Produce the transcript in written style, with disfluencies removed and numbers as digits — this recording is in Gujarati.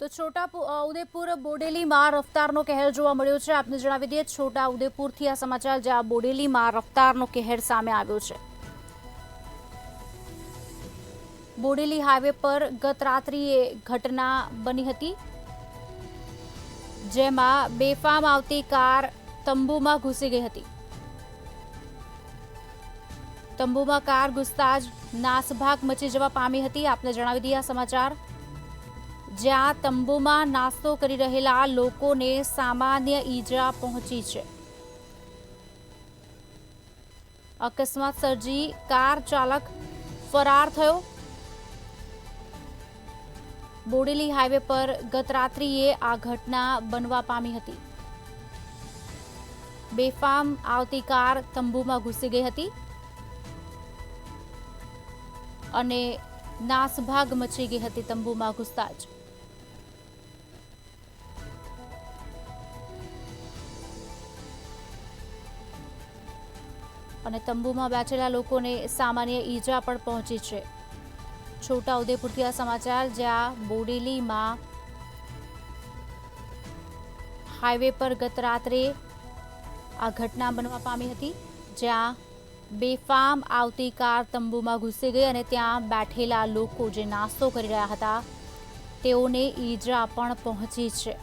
તો ઉદેપુર બોડેલીમાં રફતારનો કહેર જોવા મળ્યો છે। આપને જણાવી દઈએ છોટા ઉદેપુરથી આ સમાચાર, જ્યાં બોડેલીમાં રફતારનો કહેર સામે આવ્યો છે। બોડેલી હાઈવે પર ગત રાત્રિએ ઘટના બની હતી, જેમાં બેફામ આવતી કાર તંબુમાં ઘૂસી ગઈ હતી। તંબુમાં કાર ઘૂસતા જ નાસભાગ મચી જવા પામી હતી। આપને જણાવી દઈએ આ સમાચાર, જ્યાં તંબુમાં નાસ્તો કરી રહેલા લોકોને સામાન્ય ઈજા પહોંચી છે। અકસ્માત સર્જી કાર ચાલક ફરાર થયો। બોડેલી હાઈવે પર ગત રાત્રિએ આ ઘટના બનવા પામી હતી। બેફામ આવતી કાર તંબુમાં ઘૂસી ગઈ હતી અને નાસભાગ મચી ગઈ હતી તંબુમાં ઘૂસતા જ। અને તંબુમાં બેઠેલા લોકોને સામાન્ય ઈજા પણ પહોંચી છે। છોટા ઉદેપુરથી આ સમાચાર, જ્યાં બોડેલીમાં હાઈવે પર ગત રાત્રે આ ઘટના બનવા પામી હતી, જ્યાં બેફામ આવતી કાર તંબુમાં ઘૂસી ગઈ અને ત્યાં બેઠેલા લોકો જે નાસ્તો કરી રહ્યા હતા તેઓને ઈજા પણ પહોંચી છે।